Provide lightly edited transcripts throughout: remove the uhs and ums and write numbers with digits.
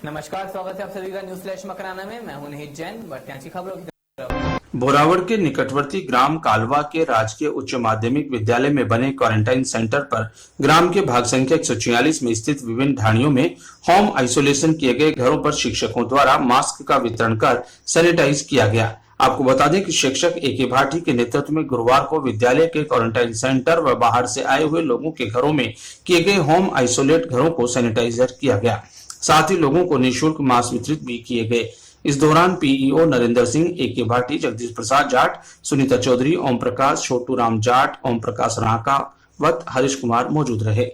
नमस्कार, स्वागत है आप सभी का न्यूज फ्लैश मकराना में। मैं हूं निहित जैन। बढ़ते हैं खबरों की तरफ। भोरावड़ के निकटवर्ती ग्राम कालवा के राजकीय उच्च माध्यमिक विद्यालय में बने क्वारंटाइन सेंटर पर ग्राम के भाग संख्या 146 में स्थित विभिन्न ढाणियों में होम आइसोलेशन किए गए घरों पर शिक्षकों द्वारा मास्क का वितरण कर सैनिटाइज किया गया। आपको बता दें कि शिक्षक ए.के. भाटी के नेतृत्व में गुरुवार को विद्यालय के क्वारंटाइन सेंटर व बाहर से आए हुए लोगों के घरों में किए गए होम आइसोलेट घरों को सैनिटाइजर किया गया। साथ ही लोगों को निःशुल्क मास्क वितरित भी किए गए। इस दौरान पीईओ नरेंद्र सिंह, ए.के. भाटी, जगदीश प्रसाद जाट, सुनीता चौधरी, ओम प्रकाश, छोटू राम जाट, ओम प्रकाश राकावत, हरीश कुमार मौजूद रहे।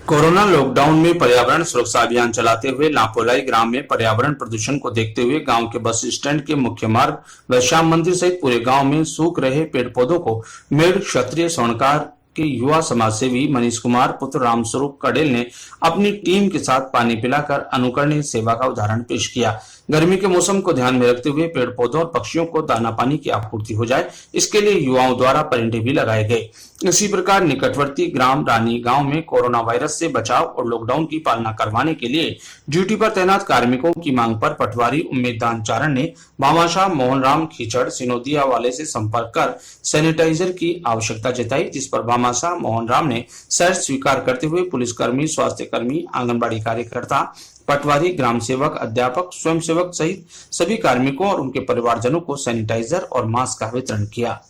कोरोना लॉकडाउन में पर्यावरण सुरक्षा अभियान चलाते हुए लापोलाई ग्राम में पर्यावरण प्रदूषण को देखते हुए गांव के बस स्टैंड के मुख्य मार्ग व श्याम मंदिर सहित पूरे गांव में सूख रहे पेड़ पौधों को मेड़ क्षत्रिय स्वर्णकार के युवा समाज सेवी मनीष कुमार पुत्र रामस्वरूप कडेल ने अपनी टीम के साथ पानी पिलाकर अनुकरणीय सेवा का उदाहरण पेश किया। गर्मी के मौसम को ध्यान में रखते हुए पेड़ पौधों और पक्षियों को दाना पानी की आपूर्ति हो जाए, इसके लिए युवाओं द्वारा परिंदे भी लगाए गए। इसी प्रकार निकटवर्ती ग्राम रानी गांव में कोरोना वायरस से बचाव और लॉकडाउन की पालना करवाने के लिए ड्यूटी पर तैनात कार्मिकों की मांग पर पटवारी उम्मीददान चारण ने भामाशाह मोहनराम खीचड़ सिनोदिया वाले से संपर्क कर सैनिटाइजर की आवश्यकता जताई, जिस पर भामाशाह मोहनराम ने शर्त स्वीकार करते हुए पुलिसकर्मी, स्वास्थ्य कर्मी, आंगनबाड़ी कार्यकर्ता, पटवारी, ग्राम सेवक, अध्यापक, स्वयंसेवक सहित सभी कार्मिकों और उनके परिवारजनों को सैनिटाइजर और मास्क का वितरण किया।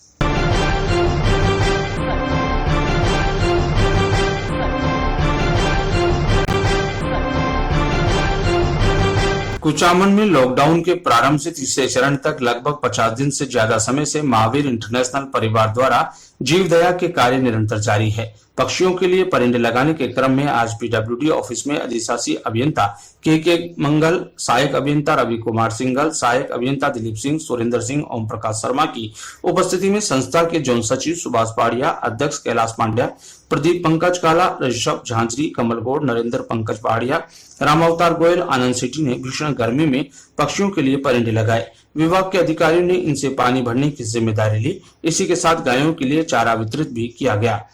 कुचामन में लॉकडाउन के प्रारंभ से तीसरे चरण तक लगभग 50 दिन से ज्यादा समय से महावीर इंटरनेशनल परिवार द्वारा जीवदया के कार्य निरंतर जारी है। पक्षियों के लिए परिंदे लगाने के क्रम में आज पीडब्ल्यूडी ऑफिस में अधिशासी अभियंता के मंगल, सहायक अभियंता रवि कुमार सिंघल, सहायक अभियंता दिलीप सिंह, सुरेंद्र सिंह, ओम प्रकाश शर्मा की उपस्थिति में संस्था के जोन सचिव सुभाष पहाड़िया, अध्यक्ष कैलाश पांड्या, प्रदीप पंकज काला, ऋषभ झांझरी, कमल गौड़, नरेंद्र पंकज पहाड़िया, राम अवतार गोयल, आनंद सिटी ने भीषण गर्मी में पक्षियों के लिए परिंदे लगाए। विभाग के अधिकारियों ने इनसे पानी भरने की जिम्मेदारी ली। इसी के साथ गायों के लिए चारा वितरित भी किया गया।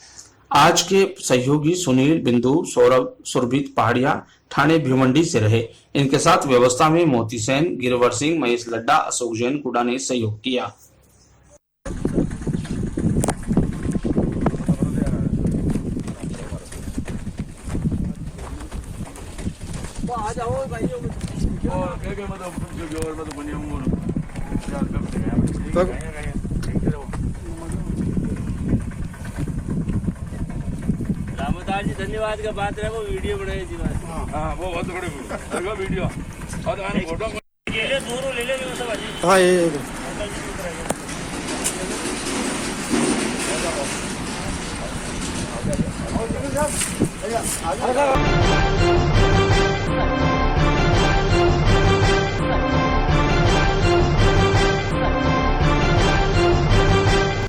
आज के सहयोगी सुनील, बिंदु, सौरभ, सुरभीत पहाड़िया ठाणे भिवंडी से रहे। इनके साथ व्यवस्था में मोती सेन, गिरवर सिंह, महेश लड्डा, अशोक जैन कुडा ने सहयोग किया। जी धन्यवाद का बात है, वो वीडियो बनाई जी बात। हाँ वो बहुत बड़े वीडियो और फोटो ले ले दूर ले ले सब आज। हाँ ये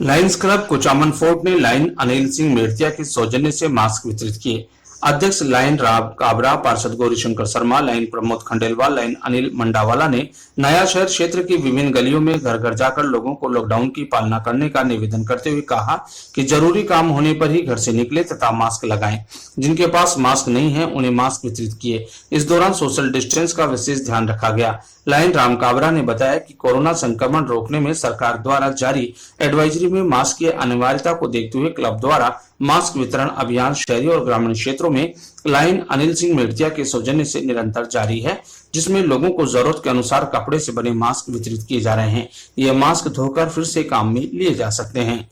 लायंस क्लब कुचामन फोर्ट ने लायन अनिल सिंह मेड़तिया के सौजन्य से मास्क वितरित किए। अध्यक्ष लायन राव काबरा, पार्षद गौरीशंकर शर्मा, लायन प्रमोद खंडेलवाल, लायन अनिल मंडावाला ने नया शहर क्षेत्र की विभिन्न गलियों में घर घर जाकर लोगों को लॉकडाउन की पालना करने का निवेदन करते हुए कहा कि जरूरी काम होने पर ही घर से निकले तथा मास्क लगाएं। जिनके पास मास्क नहीं है उन्हें मास्क वितरित किए। इस दौरान सोशल डिस्टेंस का विशेष ध्यान रखा गया। लायन राम काबरा ने बताया कि कोरोना संक्रमण रोकने में सरकार द्वारा जारी एडवाइजरी में मास्क की अनिवार्यता को देखते हुए क्लब द्वारा मास्क वितरण अभियान शहरी और ग्रामीण क्षेत्रों में लायन अनिल सिंह मेड़तिया के सौजन्य से निरंतर जारी है, जिसमें लोगों को जरूरत के अनुसार कपड़े से बने मास्क वितरित किए जा रहे हैं। ये मास्क धोकर फिर से काम में लिए जा सकते हैं।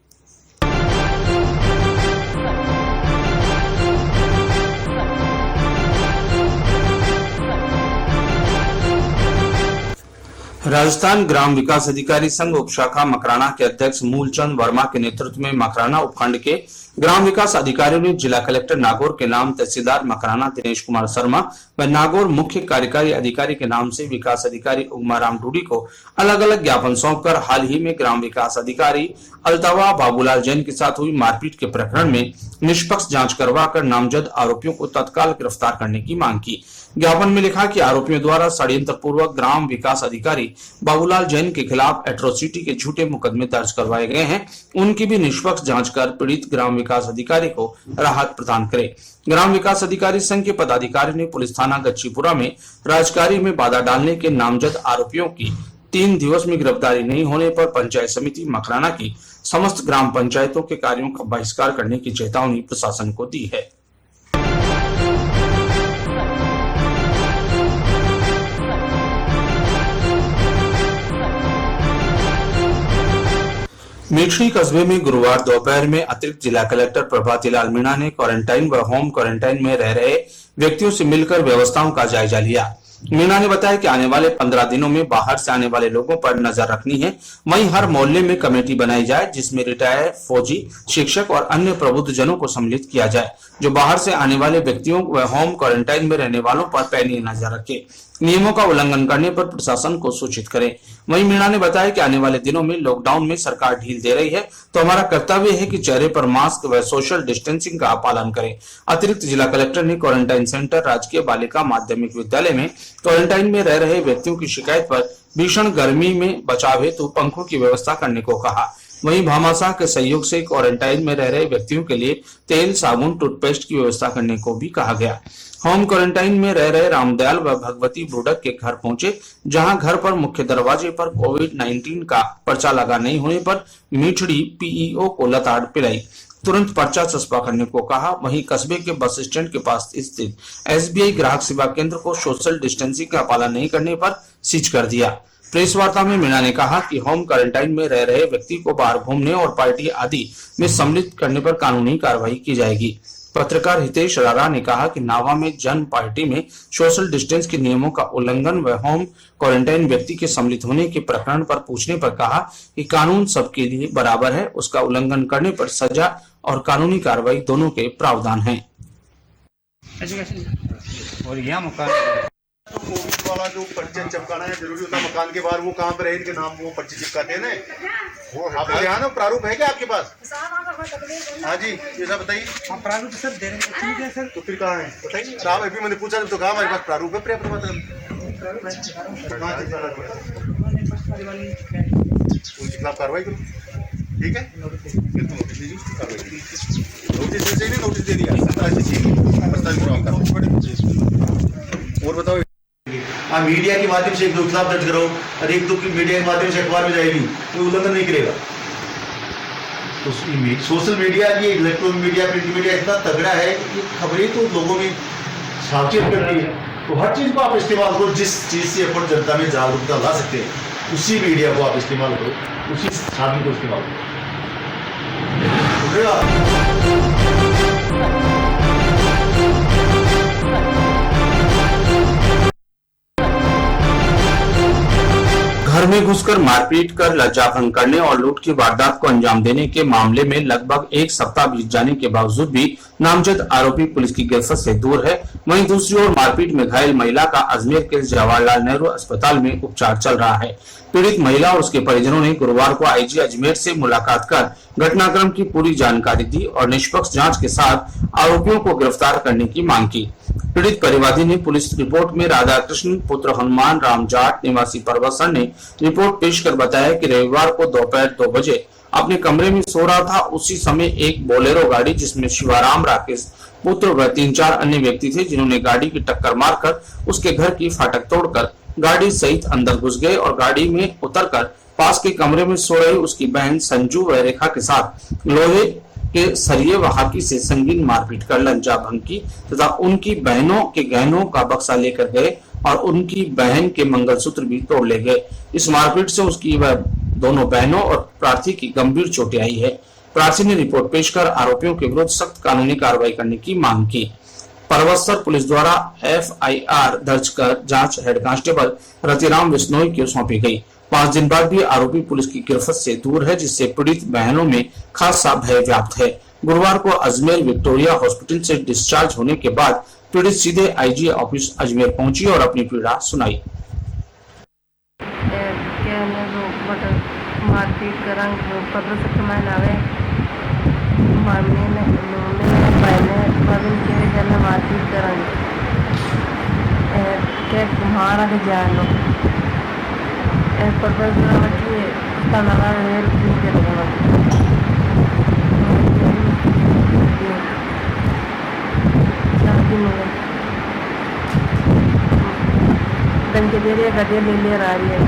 राजस्थान ग्राम विकास अधिकारी संघ उपशाखा मकराना के अध्यक्ष मूलचंद वर्मा के नेतृत्व में मकराना उपखंड के ग्राम विकास अधिकारियों ने जिला कलेक्टर नागौर के नाम तहसीलदार मकराना दिनेश कुमार शर्मा व नागौर मुख्य कार्यकारी अधिकारी के नाम से विकास अधिकारी उमाराम डूडी को अलग अलग ज्ञापन सौंपकर हाल ही में ग्राम विकास अधिकारी अल्तावा बाबूलाल जैन के साथ हुई मारपीट के प्रकरण में निष्पक्ष जांच करवाकर नामजद आरोपियों को तत्काल गिरफ्तार करने की मांग की। ज्ञापन में लिखा कि आरोपियों द्वारा षड्यंत्र पूर्वक ग्राम विकास अधिकारी बाबूलाल जैन के खिलाफ एट्रोसिटी के झूठे मुकदमे दर्ज करवाए गए हैं। उनकी भी निष्पक्ष जांच कर पीड़ित ग्राम विकास अधिकारी को राहत प्रदान करे। ग्राम विकास अधिकारी संघ के पदाधिकारी ने पुलिस थाना गच्चीपुरा में राजकार्य में बाधा डालने के नामजद आरोपियों की 3 दिवस में गिरफ्तारी नहीं होने पर पंचायत समिति मकराना की समस्त ग्राम पंचायतों के कार्यों का बहिष्कार करने की चेतावनी प्रशासन को दी है। मीठड़ी कस्बे में गुरुवार दोपहर में अतिरिक्त जिला कलेक्टर प्रभाती लाल मीणा ने क्वारंटाइन व होम क्वारंटाइन में रह रहे व्यक्तियों से मिलकर व्यवस्थाओं का जायजा लिया। मीणा ने बताया कि आने वाले 15 दिनों में बाहर से आने वाले लोगों पर नजर रखनी है। वहीं हर मोहल्ले में कमेटी बनाई जाए जिसमें रिटायर्ड फौजी, शिक्षक और अन्य प्रबुद्ध जनों को सम्मिलित किया जाए जो बाहर से आने वाले व्यक्तियों व होम क्वारंटाइन में रहने वालों पर पैनी नजर रखे। नियमों का उल्लंघन करने पर प्रशासन को सूचित करें। वहीं मीणा ने बताया कि आने वाले दिनों में लॉकडाउन में सरकार ढील दे रही है तो हमारा कर्तव्य है कि चेहरे पर मास्क व सोशल डिस्टेंसिंग का पालन करें। अतिरिक्त जिला कलेक्टर ने क्वारंटाइन सेंटर राजकीय बालिका माध्यमिक विद्यालय में क्वारंटाइन में रह रहे व्यक्तियों की शिकायत पर भीषण गर्मी में बचाव हेतु पंखों की व्यवस्था करने को कहा। वहीं भामाशाह के सहयोग से क्वारंटाइन में रह रहे व्यक्तियों के लिए तेल, साबुन, टूथपेस्ट की व्यवस्था करने को भी कहा गया। होम क्वारंटाइन में रह रहे रामदयाल व भगवती बुडक के घर पहुंचे, जहां घर पर मुख्य दरवाजे पर कोविड-19 का पर्चा लगा नहीं होने पर मीठड़ी पीईओ को लताड़ पिलाई, तुरंत पर्चा चस्पा करने को कहा। वहीं कस्बे के बस स्टैंड के पास स्थित एसबीआई ग्राहक सेवा केंद्र को सोशल डिस्टेंसिंग का पालन नहीं करने पर सीज कर दिया। प्रेस वार्ता में मीणा ने कहा कि होम क्वारंटाइन में रह रहे व्यक्ति को बाहर घूमने और पार्टी आदि में सम्मिलित करने पर कानूनी कार्रवाई की जाएगी। पत्रकार हितेश रारा ने कहा कि नावा में जन पार्टी में सोशल डिस्टेंस के नियमों का उल्लंघन व होम क्वारंटाइन व्यक्ति के सम्मिलित होने के प्रकरण पर पूछने पर कहा कि कानून सबके लिए बराबर है, उसका उल्लंघन करने पर सजा और कानूनी कार्रवाई दोनों के प्रावधान हैं। और यह मकान कोविड वाला जो पर्चे चिपकाना है जरूरी होता है मकान के बाहर, वो कहाँ पे रहे इनके नाम वो पर्चे चिपकाते हैं ना, वो आपके यहाँ ना प्रारूप है क्या आपके पास? हाँ जी, ये सब बताइए। प्रारूप सर दे रहे हैं सर। तो फिर कहाँ है बताइए साहब? अभी मैंने पूछा तो कहा हमारे पास प्रारूप है पर्याप्त मात्रा में। उनके खिलाफ कार्रवाई करो, ठीक है? नोटिस दीजिए, नोटिस दे दिया। और बताओ, हाँ मीडिया के माध्यम से एक दो खिलाफ दर्ज कराओ और एक दो की मीडिया के माध्यम से अखबार में जाएगी, कोई उल्लंघन नहीं करेगा। तो सोशल मीडिया की, इलेक्ट्रॉनिक मीडिया, प्रिंट मीडिया इतना तगड़ा है कि खबरें तो लोगों में सावचेत करती है। तो हर चीज़ को आप इस्तेमाल करो, जिस चीज़ से अपन जनता में जागरूकता ला सकते हैं उसी मीडिया को आप इस्तेमाल करो, उसी साधन को इस्तेमाल करो। घर में घुसकर मारपीट कर लज्जाभंग करने और लूट की वारदात को अंजाम देने के मामले में लगभग 1 सप्ताह बीत जाने के बावजूद भी नामजद आरोपी पुलिस की गिरफ्त से दूर है। वहीं दूसरी ओर मारपीट में घायल महिला का अजमेर के जवाहरलाल नेहरू अस्पताल में उपचार चल रहा है। पीड़ित महिला और उसके परिजनों ने गुरुवार को आईजी अजमेर से मुलाकात कर घटनाक्रम की पूरी जानकारी दी और निष्पक्ष जांच के साथ आरोपियों को गिरफ्तार करने की मांग की। पीड़ित परिवादी ने पुलिस रिपोर्ट में राधाकृष्ण पुत्र हनुमान राम जाट निवासी परवसन ने रिपोर्ट पेश कर बताया कि रविवार को दोपहर 2 बजे अपने कमरे में सो रहा था। उसी समय एक बोलेरो गाड़ी जिसमें शिवाराम राकेश पुत्र व 3-4 अन्य व्यक्ति थे, जिन्होंने गाड़ी की टक्कर मारकर उसके घर की फाटक तोड़कर गाड़ी सहित अंदर घुस गए और गाड़ी में उतरकर पास के कमरे में सो रही उसकी बहन संजू व रेखा के साथ लोहे के सरिये व हाथी से संगीन मारपीट कर लज्जाभंग की तथा उनकी बहनों के गहनों का बक्सा लेकर गए और उनकी बहन के मंगलसूत्र भी तोड़ ले गए। इस मारपीट से उसकी व दोनों बहनों और प्रार्थी की गंभीर चोटें आई है। प्रार्थी ने रिपोर्ट पेश कर आरोपियों के विरुद्ध सख्त कानूनी कार्रवाई करने की मांग की। परवत्सर पुलिस द्वारा FIR दर्ज कर जांच हेड कांस्टेबल रतिराम बिश्नोई को सौंपी गई। 5 दिन बाद भी आरोपी पुलिस की गिरफ्त से दूर है, जिससे पीड़ित बहनों में खासा भय व्याप्त है। गुरुवार को अजमेर विक्टोरिया हॉस्पिटल से डिस्चार्ज होने के बाद पीड़ित सीधे IG ऑफिस अजमेर पहुंची और अपनी पीड़ा सुनाई। मारपीट करंग पत्र से नावे मारने के जन मारपीट करंग के तुम्हारा के जानो पर बस कि तनाला रेल के लगा शादी में दम के दे रही गड्ढे ले आ रही है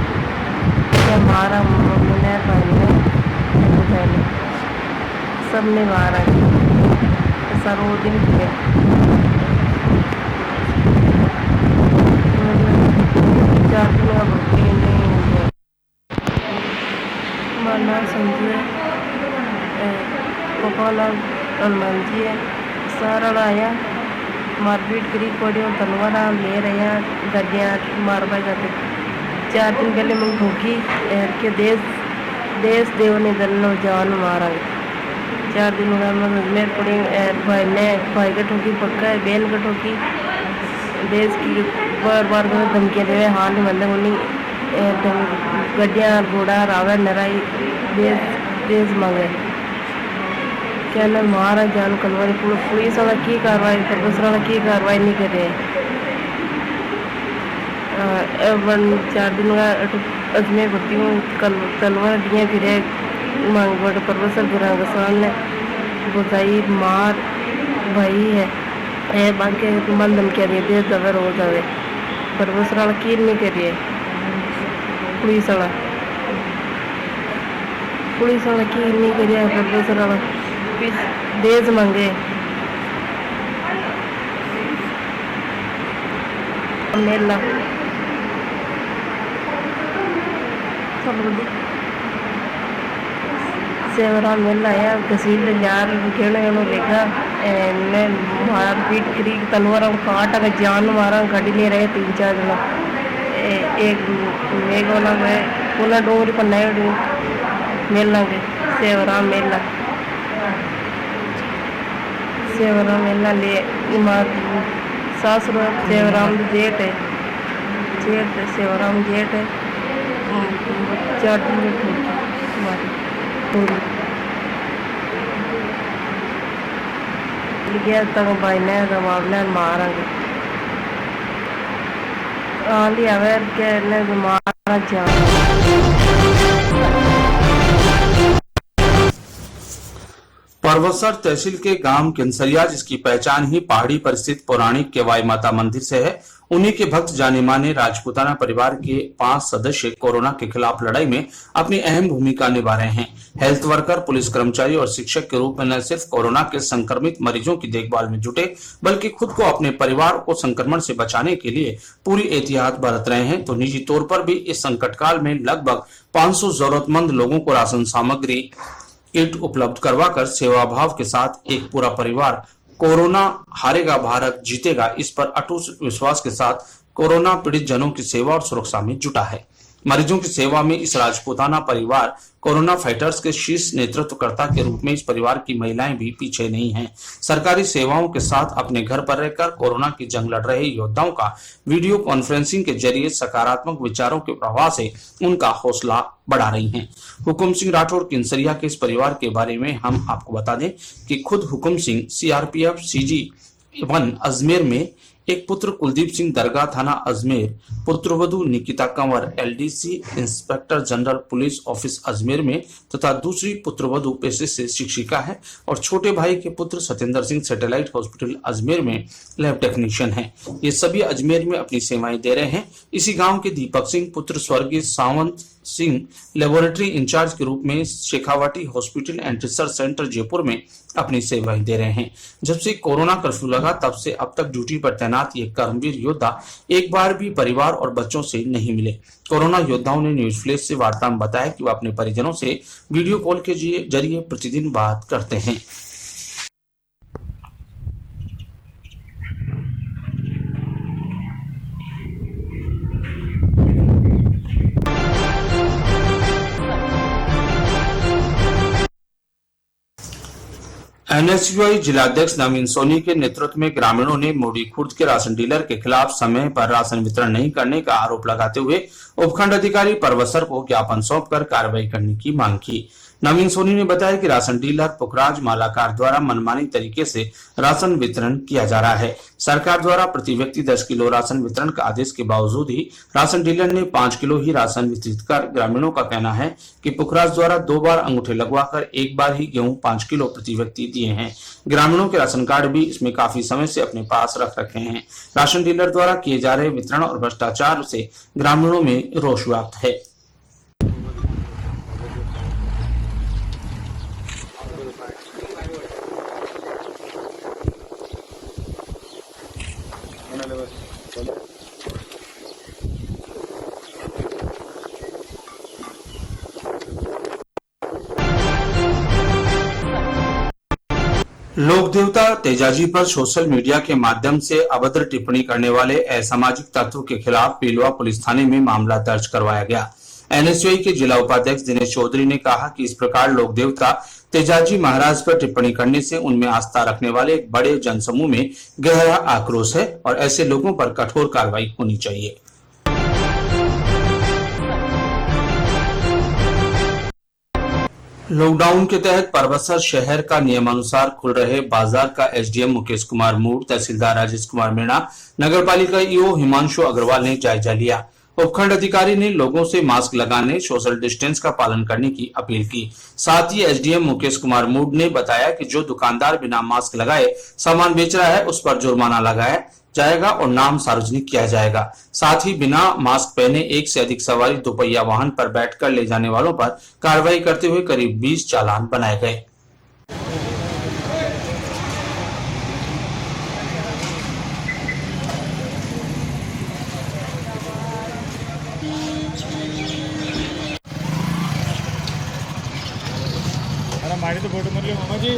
क्या मारा मुन्ने पहले सब ने मारा सर वो दिन किया माना समझिए पकौला मंजिए सारा आया मारपीट करी पड़ी और तलवार ले रहे गड्डियाँ मार पाए जाते 4 दिन पहले मैं भूखी के देश देव ने दल जवान मारा 4 दिन मेरे पड़ी भाई का ठोकी पक्का है बहन का ठोकी देश की बार बार धमकियाँ दे हाल ही मतलब उन्हीं गड्डियाँ घोड़ा रावण नराई देश मांगे क्या ना मारा जान कलवारी पुलिस वाला की कार्रवाई कर दूसरा वाला की कार्रवाई नहीं कर रहे 4 दिन का अजमेर भर्ती हूँ कल तलवार दिए फिर मांग बड़ परवसर गुरागसान ने बुझाई मार भाई है बाकी मन धमकियाँ दे दे दवर हो जावे परवसर वाला की नहीं कर रही है पुलिस वाला की नहीं कर रहा परवसर वाला देश मांगे मेला सेवरा मेला है घसीट यार कहने लेगा मैं मारपीट करी तलवार काटा का जान मारा गाड़ी ले रहे 3-4 जना एक मेघ वाला मैं पुनः डोंगरी पर नए मेला के सेवरा मेला ले सासुर सेवराम जेठ है सेवराम जेठ है 4 दिन में गया तक भाई ने जवाब ने मारेंगे आंधी अवेर के ने मारा जा परवसर तहसील के गांव किनसरिया जिसकी पहचान ही पहाड़ी पर स्थित पौराणिक केवाई माता मंदिर से है, उन्हीं के भक्त जाने माने राजपूताना परिवार के 5 सदस्य कोरोना के खिलाफ लड़ाई में अपनी अहम भूमिका निभा रहे हैं। हेल्थ वर्कर, पुलिस कर्मचारी और शिक्षक के रूप में न सिर्फ कोरोना के संक्रमित मरीजों की देखभाल में जुटे बल्कि खुद को अपने परिवार को संक्रमण से बचाने के लिए पूरी एहतियात बरत रहे हैं। तो निजी तौर पर भी इस संकट काल में लगभग 500 जरूरतमंद लोगों को राशन सामग्री किट उपलब्ध करवाकर सेवा भाव के साथ एक पूरा परिवार कोरोना हारेगा भारत जीतेगा इस पर अटूट विश्वास के साथ कोरोना पीड़ित जनों की सेवा और सुरक्षा में जुटा है। मरीजों की सेवा में इस राजपूताना परिवार कोरोना फाइटर्स के शीर्ष नेतृत्वकर्ता के रूप में इस परिवार की महिलाएं भी पीछे नहीं हैं। सरकारी सेवाओं के साथ अपने घर पर रहकर कोरोना की जंग लड़ रहे योद्धाओं का वीडियो कॉन्फ्रेंसिंग के जरिए सकारात्मक विचारों के प्रवाह से उनका हौसला बढ़ा रही हैं। हुकुम सिंह राठौड़ किनसरिया के इस परिवार के बारे में हम आपको बता दें कि खुद हुकुम सिंह सीआरपीएफ CG-1 अजमेर में एक पुत्र कुलदीप सिंह दरगाह थाना अजमेर, पुत्रवधु Nikita Kanwar LDC inspector general police office Ajmer में तथा दूसरी पुत्रवधु पेशे से शिक्षिका है और छोटे भाई के पुत्र सत्येंद्र सिंह सैटेलाइट हॉस्पिटल अजमेर में लैब टेक्नीशियन है। ये सभी अजमेर में अपनी सेवाएं दे रहे हैं। इसी गांव के दीपक सिंह पुत्र स्वर्गीय सावंत सिंह लेबोरेटरी इंचार्ज के रूप में Shekhawati hospital and research centre Jaipur में अपनी सेवाएं दे रहे हैं। जब से कोरोना कर्फ्यू लगा तब से अब तक ड्यूटी पर तैनात ये कर्मवीर योद्धा एक बार भी परिवार और बच्चों से नहीं मिले। कोरोना योद्धाओं ने न्यूज फ्लैश से वार्ता में बताया कि वह अपने परिजनों से वीडियो कॉल के जरिए प्रतिदिन बात करते हैं। NSUI जिलाध्यक्ष नवीन सोनी के नेतृत्व में ग्रामीणों ने मोड़ी खुर्द के राशन डीलर के खिलाफ समय पर राशन वितरण नहीं करने का आरोप लगाते हुए उपखंड अधिकारी परवसर को ज्ञापन सौंपकर कार्रवाई करने की मांग की। नवीन सोनी ने बताया कि राशन डीलर पुखराज मालाकार द्वारा मनमानी तरीके से राशन वितरण किया जा रहा है। सरकार द्वारा प्रति व्यक्ति 10 किलो राशन वितरण का आदेश के बावजूद ही राशन डीलर ने 5 किलो ही राशन वितरित कर ग्रामीणों का कहना है कि पुखराज द्वारा 2 बार अंगूठे लगवाकर 1 बार ही गेहूं 5 किलो प्रति व्यक्ति दिए हैं। ग्रामीणों के राशन कार्ड भी इसमें काफी समय से अपने पास रख रखे हैं। राशन डीलर द्वारा किए जा रहे वितरण और भ्रष्टाचार से ग्रामीणों में रोष व्याप्त है। लोक देवता तेजाजी पर सोशल मीडिया के माध्यम से अभद्र टिप्पणी करने वाले असामाजिक तत्व के खिलाफ पेलवा पुलिस थाने में मामला दर्ज करवाया गया। एनएसयूआई के जिला उपाध्यक्ष दिनेश चौधरी ने कहा कि इस प्रकार लोक देवता तेजाजी महाराज पर टिप्पणी करने से उनमें आस्था रखने वाले एक बड़े जनसमूह में गहरा आक्रोश है और ऐसे लोगों पर कठोर कार्रवाई होनी चाहिए। लॉकडाउन के तहत परबतसर शहर का नियमानुसार खुल रहे बाजार का एसडीएम मुकेश कुमार मूड, तहसीलदार राजेश कुमार मीणा, नगरपालिका ईओ हिमांशु अग्रवाल ने जायजा लिया। उपखंड अधिकारी ने लोगों से मास्क लगाने, सोशल डिस्टेंस का पालन करने की अपील की। साथ ही एसडीएम मुकेश कुमार मूड ने बताया कि जो दुकानदार बिना मास्क लगाए सामान बेच रहा है उस पर जुर्माना लगाया जाएगा और नाम सार्वजनिक किया जाएगा। साथ ही बिना मास्क पहने 1 से अधिक सवारी दोपहिया वाहन पर बैठकर ले जाने वालों पर कार्रवाई करते हुए करीब 20 चालान बनाए गए। तो फोटो मतलब मामा जी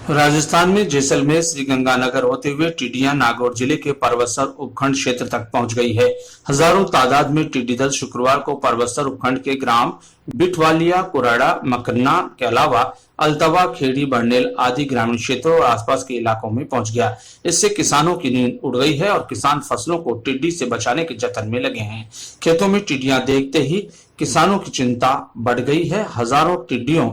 राजस्थान में जैसलमेर श्रीगंगानगर होते हुए टिड्डियां नागौर जिले के परबतसर उपखंड क्षेत्र तक पहुंच गई है। हजारों तादाद में टिड्डी दल शुक्रवार को परबतसर उपखंड के ग्राम बिठवालिया, कुराड़ा, मकन्ना के अलावा अल्तवा, खेड़ी, बरनेल आदि ग्रामीण क्षेत्रों और आसपास के इलाकों में पहुंच गया। इससे किसानों की नींद उड़ गई है और किसान फसलों को टिड्डी से बचाने के जतन में लगे हैं। खेतों में टिड्डियां देखते ही किसानों की चिंता बढ़ गई है। हजारों टिड्डियों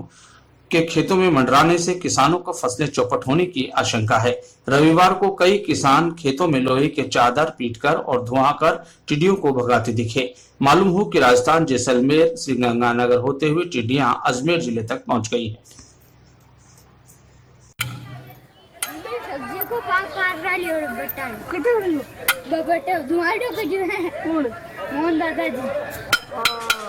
के खेतों में मंडराने से किसानों को फसलें चौपट होने की आशंका है। रविवार को कई किसान खेतों में लोहे के चादर पीटकर और धुआं कर टिड्डियों को भगाते दिखे। मालूम हो कि राजस्थान जैसलमेर श्रीगंगानगर होते हुए टिड्डियां अजमेर जिले तक पहुंच गई है। सब्जी को पाक पाक डाली और बटा कितने बटा धुआं जो है कौन मोहन दादाजी